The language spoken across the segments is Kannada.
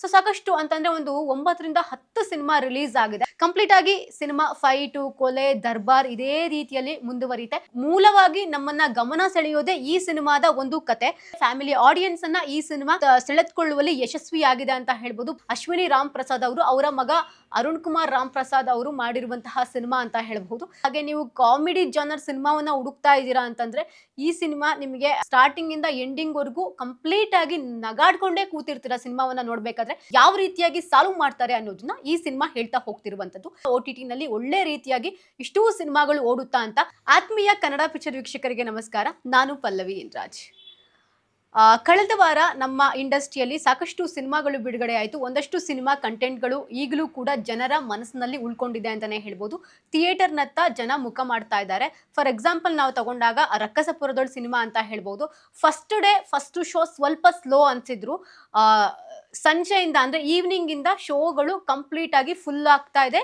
ಸೊ ಸಾಕಷ್ಟು ಅಂತಂದ್ರೆ ಒಂದು 9 ರಿಂದ 10 ಸಿನಿಮಾ ರಿಲೀಸ್ ಆಗಿದೆ. ಕಂಪ್ಲೀಟ್ ಆಗಿ ಸಿನಿಮಾ ಫೈಟು, ಕೊಲೆ, ದರ್ಬಾರ್ ಇದೇ ರೀತಿಯಲ್ಲಿ ಮುಂದುವರಿತೆ. ಮೂಲವಾಗಿ ನಮ್ಮನ್ನ ಗಮನ ಸೆಳೆಯೋದೇ ಈ ಸಿನಿಮಾದ ಒಂದು ಕತೆ. ಫ್ಯಾಮಿಲಿ ಆಡಿಯನ್ಸ್ ಅನ್ನ ಈ ಸಿನಿಮಾ ಸೆಳೆದುಕೊಳ್ಳುವಲ್ಲಿ ಯಶಸ್ವಿಯಾಗಿದೆ ಅಂತ ಹೇಳ್ಬೋದು. ಅಶ್ವಿನಿ ರಾಮ್ ಪ್ರಸಾದ್ ಅವರು, ಅವರ ಮಗ ಅರುಣ್ ಕುಮಾರ್ ರಾಮ್ ಪ್ರಸಾದ್ ಅವರು ಮಾಡಿರುವಂತಹ ಸಿನಿಮಾ ಅಂತ ಹೇಳ್ಬಹುದು. ಹಾಗೆ ನೀವು ಕಾಮಿಡಿ ಜಾನರ್ ಸಿನಿಮಾವನ್ನ ಹುಡುಕ್ತಾ ಇದ್ದೀರಾ ಅಂತಂದ್ರೆ ಈ ಸಿನಿಮಾ ನಿಮಗೆ ಸ್ಟಾರ್ಟಿಂಗ್ ಇಂದ ಎಂಡಿಂಗ್ ವರೆಗೂ ಕಂಪ್ಲೀಟ್ ಆಗಿ ನಗಾಡ್ಕೊಂಡೇ ಕೂತಿರ್ತೀರಾ ಸಿನಿಮಾವನ್ನ ನೋಡ್ಬೇಕಾದ್ರೆ. ಯಾವ ರೀತಿಯಾಗಿ ಸಾಲ್ವ್ ಮಾಡ್ತಾರೆ ಅನ್ನೋದನ್ನ ಈ ಸಿನಿಮಾ ಹೇಳ್ತಾ ಹೋಗ್ತಿರುವಂತದ್ದು. OTT ನಲ್ಲಿ ಒಳ್ಳೆ ರೀತಿಯಾಗಿ ಇಷ್ಟೂ ಸಿನಿಮಾಗಳು ಓಡುತ್ತಾ ಅಂತ. ಆತ್ಮೀಯ ಕನ್ನಡ ಪಿಕ್ಚರ್ ವೀಕ್ಷಕರಿಗೆ ನಮಸ್ಕಾರ, ನಾನು ಪಲ್ಲವಿ ಇಂದ್ರಾಜ್. ಕಳೆದ ವಾರ ನಮ್ಮ ಇಂಡಸ್ಟ್ರಿಯಲ್ಲಿ ಸಾಕಷ್ಟು ಸಿನಿಮಾಗಳು ಬಿಡುಗಡೆ ಆಯಿತು. ಒಂದಷ್ಟು ಸಿನಿಮಾ ಕಂಟೆಂಟ್ಗಳು ಈಗಲೂ ಕೂಡ ಜನರ ಮನಸ್ಸಿನಲ್ಲಿ ಉಳ್ಕೊಂಡಿದೆ ಅಂತಾನೆ ಹೇಳ್ಬೋದು. ಥಿಯೇಟರ್ನತ್ತ ಜನ ಮುಖ ಮಾಡ್ತಾ ಇದ್ದಾರೆ. ಫಾರ್ ಎಕ್ಸಾಂಪಲ್ ನಾವು ತಗೊಂಡಾಗ ರಕ್ಕಸಪುರದೊಳ್ ಸಿನಿಮಾ ಅಂತ ಹೇಳ್ಬೋದು. ಫಸ್ಟ್ ಡೇ ಫಸ್ಟ್ ಶೋ ಸ್ವಲ್ಪ ಸ್ಲೋ ಅನ್ಸಿದ್ರು. ಸಂಜೆಯಿಂದ ಅಂದ್ರೆ ಈವ್ನಿಂಗ್ ಇಂದ ಶೋಗಳು ಕಂಪ್ಲೀಟ್ ಆಗಿ ಫುಲ್ ಆಗ್ತಾ ಇದೆ.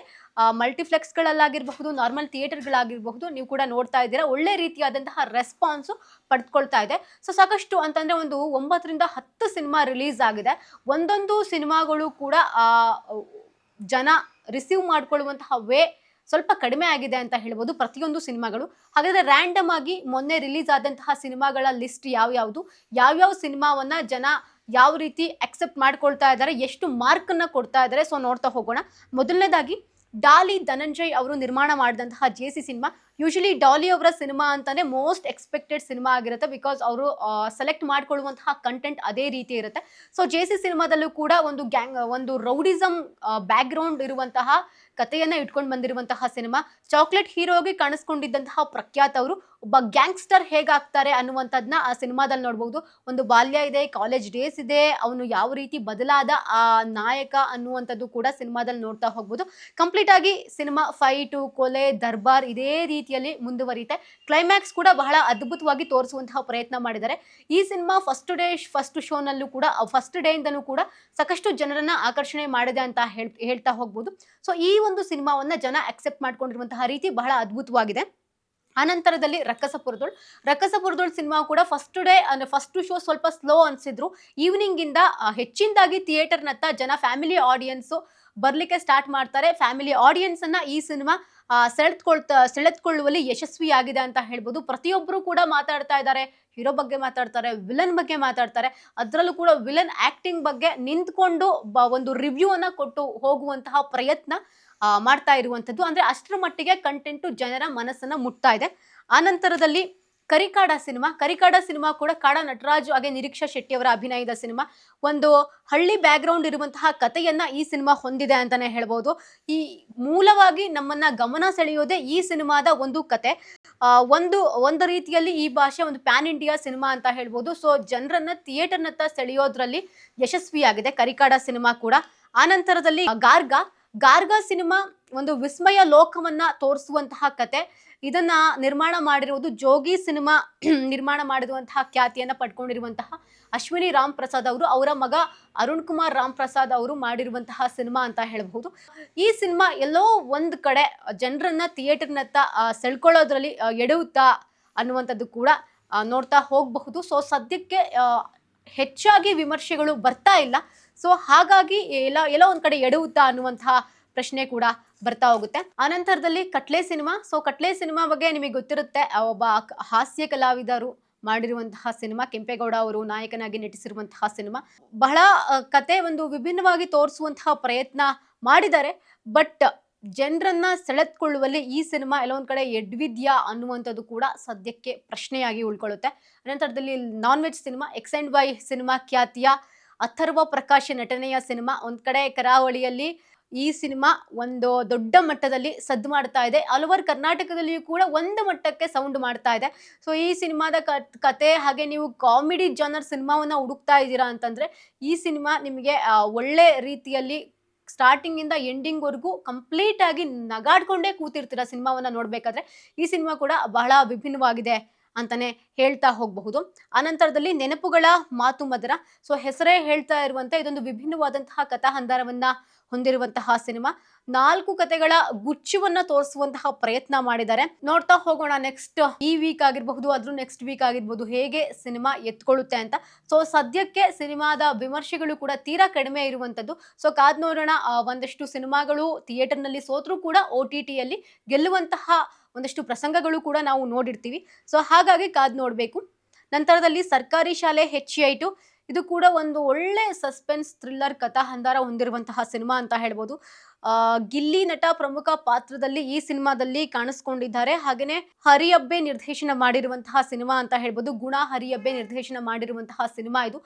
ಮಲ್ಟಿಪ್ಲೆಕ್ಸ್ಗಳಲ್ಲಾಗಿರಬಹುದು, ನಾರ್ಮಲ್ ಥಿಯೇಟರ್ಗಳಾಗಿರಬಹುದು, ನೀವು ಕೂಡ ನೋಡ್ತಾ ಇದ್ದೀರಾ. ಒಳ್ಳೆ ರೀತಿಯಾದಂತಹ ರೆಸ್ಪಾನ್ಸ್ ಪಡೆದುಕೊಳ್ತಾ ಇದೆ. ಸೊ ಸಾಕಷ್ಟು ಅಂತಂದ್ರೆ ಒಂದು 9 ರಿಂದ 10 ಸಿನಿಮಾ ರಿಲೀಸ್ ಆಗಿದೆ. ಒಂದೊಂದು ಸಿನಿಮಾಗಳು ಕೂಡ ಜನ ರಿಸೀವ್ ಮಾಡ್ಕೊಳ್ಳುವಂತಹ ವೇ ಸ್ವಲ್ಪ ಕಡಿಮೆ ಆಗಿದೆ ಅಂತ ಹೇಳ್ಬೋದು, ಪ್ರತಿಯೊಂದು ಸಿನಿಮಾಗಳು. ಹಾಗಾದ್ರೆ ರ್ಯಾಂಡಮ್ ಆಗಿ ಮೊನ್ನೆ ರಿಲೀಸ್ ಆದಂತಹ ಸಿನಿಮಾಗಳ ಲಿಸ್ಟ್ ಯಾವ್ಯಾವ ಸಿನಿಮಾವನ್ನ ಜನ ಯಾವ ರೀತಿ ಅಕ್ಸೆಪ್ಟ್ ಮಾಡ್ಕೊಳ್ತಾ ಇದ್ದಾರೆ, ಎಷ್ಟು ಮಾರ್ಕ್ ಅನ್ನ ಕೊಡ್ತಾ ಇದ್ದಾರೆ, ಸೊ ನೋಡ್ತಾ ಹೋಗೋಣ. ಮೊದಲನೇದಾಗಿ ಡಾಲಿ ಧನಂಜಯ್ ಅವರು ನಿರ್ಮಾಣ ಮಾಡಿದಂತಹ ಜೇಸಿ ಸಿನಿಮಾ. ಯೂಶಲಿ ಡಾಲಿ ಅವರ ಸಿನಿಮಾ ಅಂತಾನೆ ಮೋಸ್ಟ್ ಎಕ್ಸ್ಪೆಕ್ಟೆಡ್ ಸಿನಿಮಾ ಆಗಿರುತ್ತೆ, ಬಿಕಾಸ್ ಅವರು ಸೆಲೆಕ್ಟ್ ಮಾಡ್ಕೊಳ್ಳುವಂತಹ ಕಂಟೆಂಟ್ ಅದೇ ರೀತಿ ಇರುತ್ತೆ. ಸೊ ಜೇಸಿ ಸಿನಿಮಾದಲ್ಲೂ ಕೂಡ ಒಂದು ರೌಡಿಸಮ್ ಬ್ಯಾಕ್ ಗ್ರೌಂಡ್ ಇರುವಂತಹ ಕಥೆಯನ್ನ ಇಟ್ಕೊಂಡು ಬಂದಿರುವಂತಹ ಸಿನಿಮಾ. ಚಾಕ್ಲೇಟ್ ಹೀರೋಗೆ ಕಾಣಿಸ್ಕೊಂಡಿದ್ದಂತಹ ಪ್ರಖ್ಯಾತ್ ಅವರು ಒಬ್ಬ ಗ್ಯಾಂಗ್ಸ್ಟರ್ ಹೇಗಾಗ್ತಾರೆ ಅನ್ನುವಂಥದ್ನ ಆ ಸಿನಿಮಾದಲ್ಲಿ ನೋಡ್ಬೋದು. ಒಂದು ಬಾಲ್ಯ ಇದೆ, ಕಾಲೇಜ್ ಡೇಸ್ ಇದೆ, ಅವನು ಯಾವ ರೀತಿ ಬದಲಾದ ಆ ನಾಯಕ ಅನ್ನುವಂಥದ್ದು ಕೂಡ ಸಿನಿಮಾದಲ್ಲಿ ನೋಡ್ತಾ ಹೋಗ್ಬೋದು. ಕಂಪ್ಲೀಟ್ ಆಗಿ ಸಿನಿಮಾ ಫೈಟು, ಕೊಲೆ, ದರ್ಬಾರ್ ಇದೇ ರೀತಿಯಲ್ಲಿ ಮುಂದುವರಿತೆ. ಕ್ಲೈಮ್ಯಾಕ್ಸ್ ಕೂಡ ಬಹಳ ಅದ್ಭುತವಾಗಿ ತೋರಿಸುವಂತಹ ಪ್ರಯತ್ನ ಮಾಡಿದ್ದಾರೆ. ಈ ಸಿನಿಮಾ ಫಸ್ಟ್ ಶೋನಲ್ಲೂ ಕೂಡ ಫಸ್ಟ್ ಡೇ ಇಂದನೂ ಕೂಡ ಸಾಕಷ್ಟು ಜನರನ್ನ ಆಕರ್ಷಣೆ ಮಾಡಿದೆ ಅಂತ ಹೇಳ್ತಾ ಹೋಗ್ಬೋದು. ಸೊ ಈ ಒಂದು ಸಿನಿಮಾವನ್ನ ಜನ ಅಕ್ಸೆಪ್ಟ್ ಮಾಡ್ಕೊಂಡಿರುವಂತಹ ರೀತಿ ಬಹಳ ಅದ್ಭುತವಾಗಿದೆ. ಅನಂತರದಲ್ಲಿ ರಕ್ಕಸಪುರದೊಳ್ ಸಿನಿಮಾ ಕೂಡ ಫಸ್ಟ್ ಡೇ ಅಂದ್ರೆ ಫಸ್ಟ್ ಶೋ ಸ್ವಲ್ಪ ಸ್ಲೋ ಅನ್ಸಿದ್ರು. ಈವ್ನಿಂಗ್ ಇಂದ ಹೆಚ್ಚಿನದಾಗಿ ಥಿಯೇಟರ್ನತ್ತ ಜನ ಫ್ಯಾಮಿಲಿ ಆಡಿಯನ್ಸ್ ಬರ್ಲಿಕ್ಕೆ ಸ್ಟಾರ್ಟ್ ಮಾಡ್ತಾರೆ. ಫ್ಯಾಮಿಲಿ ಆಡಿಯನ್ಸ್ ಅನ್ನ ಈ ಸಿನಿಮಾ ಸೆಳೆದುಕೊಳ್ಳುವಲ್ಲಿ ಯಶಸ್ವಿಯಾಗಿದೆ ಅಂತ ಹೇಳ್ಬೋದು. ಪ್ರತಿಯೊಬ್ಬರು ಕೂಡ ಮಾತಾಡ್ತಾ ಇದ್ದಾರೆ, ಹೀರೋ ಬಗ್ಗೆ ಮಾತಾಡ್ತಾರೆ, ವಿಲನ್ ಬಗ್ಗೆ ಮಾತಾಡ್ತಾರೆ. ಅದರಲ್ಲೂ ಕೂಡ ವಿಲನ್ ಆಕ್ಟಿಂಗ್ ಬಗ್ಗೆ ನಿಂತ್ಕೊಂಡು ಒಂದು ರಿವ್ಯೂ ಅನ್ನ ಕೊಟ್ಟು ಹೋಗುವಂತಹ ಪ್ರಯತ್ನ ಮಾಡ್ತಾ ಇರುವಂತದ್ದು. ಅಂದ್ರೆ ಅಷ್ಟರ ಮಟ್ಟಿಗೆ ಕಂಟೆಂಟ್ ಜನರ ಮನಸ್ಸನ್ನ ಮುಟ್ತಾ ಇದೆ. ಆನಂತರದಲ್ಲಿ ಕರಿಕಾಡ ಸಿನಿಮಾ ಕೂಡ ಕಾಡ ನಟರಾಜ್ ಹಾಗೆ ನಿರೀಕ್ಷಾ ಶೆಟ್ಟಿ ಅವರ ಅಭಿನಯದ ಸಿನಿಮಾ. ಒಂದು ಹಳ್ಳಿ ಬ್ಯಾಕ್ ಗ್ರೌಂಡ್ ಇರುವಂತಹ ಕಥೆಯನ್ನ ಈ ಸಿನಿಮಾ ಹೊಂದಿದೆ ಅಂತಾನೆ ಹೇಳ್ಬೋದು. ಈ ಮೂಲವಾಗಿ ನಮ್ಮನ್ನ ಗಮನ ಸೆಳೆಯೋದೇ ಈ ಸಿನಿಮಾದ ಒಂದು ಕತೆ. ಒಂದು ರೀತಿಯಲ್ಲಿ ಈ ಭಾಷೆ ಒಂದು ಪ್ಯಾನ್ ಇಂಡಿಯಾ ಸಿನಿಮಾ ಅಂತ ಹೇಳ್ಬೋದು. ಸೊ ಜನರನ್ನ ಥಿಯೇಟರ್ನತ್ತ ಸೆಳೆಯೋದ್ರಲ್ಲಿ ಯಶಸ್ವಿಯಾಗಿದೆ ಕರಿಕಾಡ ಸಿನಿಮಾ ಕೂಡ. ಆನಂತರದಲ್ಲಿ ಗಾರ್ಗ ಸಿನಿಮಾ ಒಂದು ವಿಸ್ಮಯ ಲೋಕವನ್ನ ತೋರಿಸುವಂತಹ ಕತೆ. ಇದನ್ನ ನಿರ್ಮಾಣ ಮಾಡಿರುವುದು ಜೋಗಿ ಸಿನಿಮಾ ನಿರ್ಮಾಣ ಮಾಡಿರುವಂತಹ ಖ್ಯಾತಿಯನ್ನ ಪಡ್ಕೊಂಡಿರುವಂತಹ ಅಶ್ವಿನಿ ರಾಮ್ ಪ್ರಸಾದ್ ಅವರು, ಅವರ ಮಗ ಅರುಣ್ ಕುಮಾರ್ ರಾಮ್ ಪ್ರಸಾದ್ ಅವರು ಮಾಡಿರುವಂತಹ ಸಿನಿಮಾ ಅಂತ ಹೇಳ್ಬಹುದು. ಈ ಸಿನಿಮಾ ಎಲ್ಲೋ ಒಂದ್ ಕಡೆ ಜನರನ್ನ ಥಿಯೇಟರ್ನತ್ತ ಸೆಳ್ಕೊಳ್ಳೋದ್ರಲ್ಲಿ ಎಡುತ್ತಾ ಅನ್ನುವಂಥದ್ದು ಕೂಡ ನೋಡ್ತಾ ಹೋಗಬಹುದು. ಸೊ ಸದ್ಯಕ್ಕೆ ಹೆಚ್ಚಾಗಿ ವಿಮರ್ಶೆಗಳು ಬರ್ತಾ ಇಲ್ಲ. ಸೊ ಹಾಗಾಗಿ ಎಲ್ಲೋ ಒಂದ್ ಕಡೆ ಎಡುತ್ತಾ ಅನ್ನುವಂತಹ ಪ್ರಶ್ನೆ ಕೂಡ ಬರ್ತಾ ಹೋಗುತ್ತೆ. ಅನಂತರದಲ್ಲಿ ಕಟ್ಲೆ ಸಿನಿಮಾ ಬಗ್ಗೆ ನಿಮಗೆ ಗೊತ್ತಿರುತ್ತೆ. ಒಬ್ಬ ಹಾಸ್ಯ ಕಲಾವಿದರು ಮಾಡಿರುವಂತಹ ಸಿನಿಮಾ. ಕೆಂಪೇಗೌಡ ಅವರು ನಾಯಕನಾಗಿ ನಟಿಸಿರುವಂತಹ ಸಿನಿಮಾ. ಬಹಳ ಕತೆ ಒಂದು ವಿಭಿನ್ನವಾಗಿ ತೋರಿಸುವಂತಹ ಪ್ರಯತ್ನ ಮಾಡಿದ್ದಾರೆ. ಬಟ್ ಜನರನ್ನ ಸೆಳೆದುಕೊಳ್ಳುವಲ್ಲಿ ಈ ಸಿನಿಮಾ ಎಲ್ಲೋ ಒಂದ್ ಕಡೆ ಎಡ್ವಿದ್ಯಾ ಅನ್ನುವಂಥದ್ದು ಕೂಡ ಸದ್ಯಕ್ಕೆ ಪ್ರಶ್ನೆಯಾಗಿ ಉಳ್ಕೊಳ್ಳುತ್ತೆ. ಅನಂತರದಲ್ಲಿ non veg cinema, XY cinema ಖ್ಯಾತಿಯ ಅಥರ್ವ ಪ್ರಕಾಶ್ ನಟನೆಯ ಸಿನಿಮಾ. ಒಂದ್ ಕಡೆ ಕರಾವಳಿಯಲ್ಲಿ ಈ ಸಿನಿಮಾ ಒಂದು ದೊಡ್ಡ ಮಟ್ಟದಲ್ಲಿ ಸದ್ದು ಮಾಡ್ತಾ ಇದೆ. ಆಲ್ ಓವರ್ ಕರ್ನಾಟಕದಲ್ಲಿಯೂ ಕೂಡ ಒಂದು ಮಟ್ಟಕ್ಕೆ ಸೌಂಡ್ ಮಾಡ್ತಾ ಇದೆ. ಸೊ ಈ ಸಿನಿಮಾದ ಕತೆ ಹಾಗೆ ನೀವು ಕಾಮಿಡಿ ಜಾನರ್ ಸಿನಿಮಾವನ್ನ ಹುಡುಕ್ತಾ ಇದ್ದೀರಾ ಅಂತಂದ್ರೆ ಈ ಸಿನಿಮಾ ನಿಮಗೆ ಒಳ್ಳೆ ರೀತಿಯಲ್ಲಿ ಸ್ಟಾರ್ಟಿಂಗ್ ಇಂದ ಎಂಡಿಂಗ್ ವರೆಗೂ ಕಂಪ್ಲೀಟ್ ಆಗಿ ನಗಾಡ್ಕೊಂಡೇ ಕೂತಿರ್ತೀರಾ ಸಿನಿಮಾವನ್ನ ನೋಡ್ಬೇಕಾದ್ರೆ. ಈ ಸಿನಿಮಾ ಕೂಡ ಬಹಳ ವಿಭಿನ್ನವಾಗಿದೆ ಅಂತಾನೆ ಹೇಳ್ತಾ ಹೋಗಬಹುದು. ಅನಂತರದಲ್ಲಿ ನೆನಪುಗಳ ಮಾತು ಮಧುರ. ಸೊ ಹೆಸರೇ ಹೇಳ್ತಾ ಇರುವಂತೆ ಇದೊಂದು ವಿಭಿನ್ನವಾದಂತಹ ಕಥಾ ಹಂದರವನ್ನ ಹೊಂದಿರುವಂತಹ ಸಿನಿಮಾ. 4 ಕಥೆಗಳ ಗುಚ್ಛವನ್ನ ತೋರಿಸುವಂತಹ ಪ್ರಯತ್ನ ಮಾಡಿದ್ದಾರೆ. ನೋಡ್ತಾ ಹೋಗೋಣ ನೆಕ್ಸ್ಟ್ ಈ ವೀಕ್ ಆಗಿರಬಹುದು, ಅದ್ರ ನೆಕ್ಸ್ಟ್ ವೀಕ್ ಆಗಿರ್ಬೋದು, ಹೇಗೆ ಸಿನಿಮಾ ಎತ್ಕೊಳ್ಳುತ್ತೆ ಅಂತ. ಸೊ ಸದ್ಯಕ್ಕೆ ಸಿನಿಮಾದ ವಿಮರ್ಶೆಗಳು ಕೂಡ ತೀರಾ ಕಡಿಮೆ ಇರುವಂತದ್ದು. ಸೊ ಕಾದ್ ನೋಡೋಣ. ಒಂದಷ್ಟು ಸಿನಿಮಾಗಳು ಥಿಯೇಟರ್ ನಲ್ಲಿ ಸೋತ್ರೂ ಕೂಡ OTT ಯಲ್ಲಿ ಗೆಲ್ಲುವಂತಹ ಒಂದಷ್ಟು ಪ್ರಸಂಗಗಳು ಕೂಡ ನಾವು ನೋಡಿರ್ತೀವಿ. ಸೊ ಹಾಗಾಗಿ ಕಾದ್ ನೋಡ್ಬೇಕು. ನಂತರದಲ್ಲಿ ಸರ್ಕಾರಿ ಶಾಲೆ HI2. ಇದು ಕೂಡ ಒಂದು ಒಳ್ಳೆ ಸಸ್ಪೆನ್ಸ್ ಥ್ರಿಲ್ಲರ್ ಕಥಾ ಹಂದರ ಹೊಂದಿರುವಂತಹ ಸಿನಿಮಾ ಅಂತ ಹೇಳ್ಬೋದು. ಗಿಲ್ಲಿ ನಟ ಪ್ರಮುಖ ಪಾತ್ರದಲ್ಲಿ ಈ ಸಿನಿಮಾದಲ್ಲಿ ಕಾಣಿಸ್ಕೊಂಡಿದ್ದಾರೆ. ಹಾಗೇನೆ ಹರಿಯಬ್ಬೆ ನಿರ್ದೇಶನ ಮಾಡಿರುವಂತಹ ಸಿನಿಮಾ ಅಂತ ಹೇಳ್ಬೋದು. ಗುಣ ಹರಿಯಬ್ಬೆ ನಿರ್ದೇಶನ ಮಾಡಿರುವಂತಹ ಸಿನಿಮಾ ಇದು.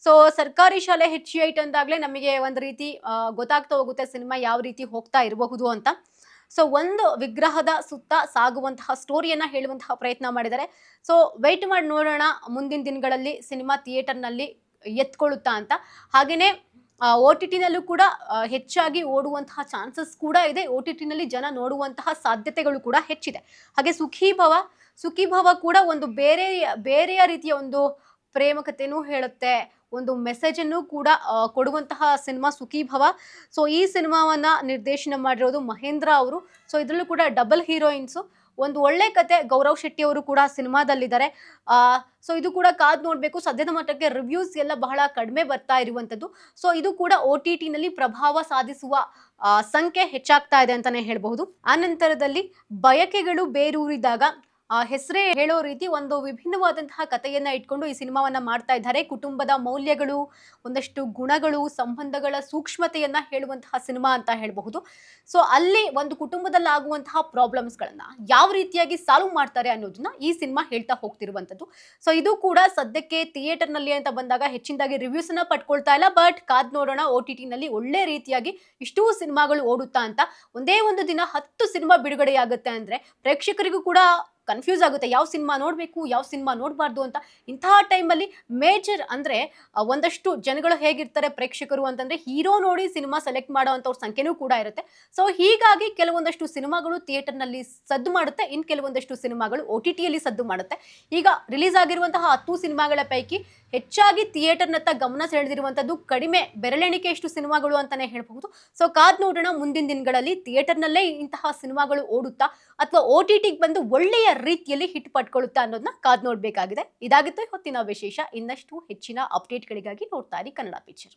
ಸೊ ಸರ್ಕಾರಿ ಶಾಲೆ HI2 ಅಂದಾಗ್ಲೇ ನಮಗೆ ಒಂದು ರೀತಿ ಗೊತ್ತಾಗ್ತಾ ಹೋಗುತ್ತೆ ಸಿನಿಮಾ ಯಾವ ರೀತಿ ಹೋಗ್ತಾ ಇರಬಹುದು ಅಂತ. ಸೊ ಒಂದು ವಿಗ್ರಹದ ಸುತ್ತ ಸಾಗುವಂತಹ ಸ್ಟೋರಿಯನ್ನ ಹೇಳುವಂತಹ ಪ್ರಯತ್ನ ಮಾಡಿದ್ದಾರೆ. ಸೊ ವೆಯ್ಟ್ ಮಾಡಿ ನೋಡೋಣ ಮುಂದಿನ ದಿನಗಳಲ್ಲಿ ಸಿನಿಮಾ ಥಿಯೇಟರ್ನಲ್ಲಿ ಎತ್ಕೊಳ್ಳುತ್ತಾ ಅಂತ. ಹಾಗೇನೆ OTT ನಲ್ಲೂ ಕೂಡ ಹೆಚ್ಚಾಗಿ ಓಡುವಂತಹ ಚಾನ್ಸಸ್ ಕೂಡ ಇದೆ. OTT ನಲ್ಲಿ ಜನ ನೋಡುವಂತಹ ಸಾಧ್ಯತೆಗಳು ಕೂಡ ಹೆಚ್ಚಿದೆ. ಹಾಗೆ ಸುಖೀಭವ ಕೂಡ ಒಂದು ಬೇರೆಯ ರೀತಿಯ ಒಂದು ಪ್ರೇಮ ಕಥೆನೂ ಹೇಳುತ್ತೆ, ಒಂದು ಮೆಸೇಜ್ ಅನ್ನು ಕೂಡ ಕೊಡುವಂತಹ ಸಿನಿಮಾ ಸುಖೀಭವ. ಸೊ ಈ ಸಿನಿಮಾವನ್ನ ನಿರ್ದೇಶನ ಮಾಡಿರೋದು ಮಹೇಂದ್ರ ಅವರು. ಸೊ ಇದರಲ್ಲೂ ಕೂಡ ಡಬಲ್ ಹೀರೋಯಿನ್ಸು. ಒಂದು ಒಳ್ಳೆ ಕತೆ. ಗೌರವ್ ಶೆಟ್ಟಿ ಅವರು ಕೂಡ ಸಿನಿಮಾದಲ್ಲಿದ್ದಾರೆ. ಸೊ ಇದು ಕೂಡ ಕಾದ್ ನೋಡ್ಬೇಕು. ಸದ್ಯದ ಮಟ್ಟಕ್ಕೆ ರಿವ್ಯೂಸ್ ಎಲ್ಲ ಬಹಳ ಕಡಿಮೆ ಬರ್ತಾ ಇರುವಂತದ್ದು. ಸೊ ಇದು ಕೂಡ OTT ನಲ್ಲಿ ಪ್ರಭಾವ ಸಾಧಿಸುವ ಸಂಖ್ಯೆ ಹೆಚ್ಚಾಗ್ತಾ ಇದೆ ಅಂತಾನೆ ಹೇಳ್ಬಹುದು. ಆನಂತರದಲ್ಲಿ ಬಯಕೆಗಳು ಬೇರೂರಿದಾಗ. ಹೆಸರೇ ಹೇಳೋ ರೀತಿ ಒಂದು ವಿಭಿನ್ನವಾದಂತಹ ಕಥೆಯನ್ನ ಇಟ್ಕೊಂಡು ಈ ಸಿನಿಮಾವನ್ನ ಮಾಡ್ತಾ ಇದ್ದಾರೆ. ಕುಟುಂಬದ ಮೌಲ್ಯಗಳು, ಒಂದಷ್ಟು ಗುಣಗಳು, ಸಂಬಂಧಗಳ ಸೂಕ್ಷ್ಮತೆಯನ್ನ ಹೇಳುವಂತಹ ಸಿನಿಮಾ ಅಂತ ಹೇಳಬಹುದು. ಸೊ ಅಲ್ಲಿ ಒಂದು ಕುಟುಂಬದಲ್ಲಿ ಆಗುವಂತಹ ಪ್ರಾಬ್ಲಮ್ಸ್ಗಳನ್ನ ಯಾವ ರೀತಿಯಾಗಿ ಸಾಲ್ವ್ ಮಾಡ್ತಾರೆ ಅನ್ನೋದನ್ನ ಈ ಸಿನಿಮಾ ಹೇಳ್ತಾ ಹೋಗ್ತಿರುವಂತದ್ದು. ಸೊ ಇದು ಕೂಡ ಸದ್ಯಕ್ಕೆ ಥಿಯೇಟರ್ ನಲ್ಲಿ ಅಂತ ಬಂದಾಗ ಹೆಚ್ಚಿನದಾಗಿ ರಿವ್ಯೂಸ್ ಅನ್ನ ಪಡ್ಕೊಳ್ತಾ ಇಲ್ಲ. ಬಟ್ ಕಾದ್ ನೋಡೋಣ OTT ನಲ್ಲಿ ಒಳ್ಳೆ ರೀತಿಯಾಗಿ ಇಷ್ಟೂ ಸಿನಿಮಾಗಳು ಓಡುತ್ತಾ ಅಂತ. ಒಂದೇ ಒಂದು ದಿನ 10 ಸಿನಿಮಾ ಬಿಡುಗಡೆಯಾಗುತ್ತೆ ಅಂದ್ರೆ ಪ್ರೇಕ್ಷಕರಿಗೂ ಕೂಡ ಕನ್ಫ್ಯೂಸ್ ಆಗುತ್ತೆ, ಯಾವ ಸಿನಿಮಾ ನೋಡಬೇಕು, ಯಾವ ಸಿನಿಮಾ ನೋಡಬಾರ್ದು ಅಂತ. ಇಂತಹ ಟೈಮಲ್ಲಿ ಮೇಜರ್ ಅಂದರೆ ಒಂದಷ್ಟು ಜನಗಳು ಹೇಗಿರ್ತಾರೆ ಪ್ರೇಕ್ಷಕರು ಅಂತಂದರೆ, ಹೀರೋ ನೋಡಿ ಸಿನಿಮಾ ಸೆಲೆಕ್ಟ್ ಮಾಡೋವಂಥವ್ರ ಸಂಖ್ಯೆನೂ ಕೂಡ ಇರುತ್ತೆ. ಸೊ ಹೀಗಾಗಿ ಕೆಲವೊಂದಷ್ಟು ಸಿನಿಮಾಗಳು ಥಿಯೇಟರ್ನಲ್ಲಿ ಸದ್ದು ಮಾಡುತ್ತೆ, ಇನ್ನು ಕೆಲವೊಂದಷ್ಟು ಸಿನಿಮಾಗಳು OTTಯಲ್ಲಿ ಸದ್ದು ಮಾಡುತ್ತೆ. ಈಗ ರಿಲೀಸ್ ಆಗಿರುವಂತಹ 10 ಸಿನಿಮಾಗಳ ಪೈಕಿ ಹೆಚ್ಚಾಗಿ ಥಿಯೇಟರ್ನತ್ತ ಗಮನ ಸೆಳೆದಿರುವಂಥದ್ದು ಕಡಿಮೆ, ಬೆರಳೆಣಿಕೆಯಷ್ಟು ಸಿನಿಮಾಗಳು ಅಂತಾನೆ ಹೇಳ್ಬಹುದು. ಸೊ ಕಾದ್ ನೋಡೋಣ ಮುಂದಿನ ದಿನಗಳಲ್ಲಿ ಥಿಯೇಟರ್ನಲ್ಲೇ ಇಂತಹ ಸಿನಿಮಾಗಳು ಓಡುತ್ತಾ ಅಥವಾ OTTಗೆ ಬಂದು ಒಳ್ಳೆಯ ರೀತಿಯಲ್ಲಿ ಹಿಟ್ ಪಡ್ಕೊಳ್ಳುತ್ತಾ ಅನ್ನೋದನ್ನ ಕಾದ್ ನೋಡ್ಬೇಕಾಗಿದೆ. ಇದಾಗಿತ್ತು ಹೊತ್ತಿನ ವಿಶೇಷ. ಇನ್ನಷ್ಟು ಹೆಚ್ಚಿನ ಅಪ್ಡೇಟ್ಗಳಿಗಾಗಿ ನೋಡ್ತಾ ಇರಿ ಕನ್ನಡ ಪಿಕ್ಚರ್.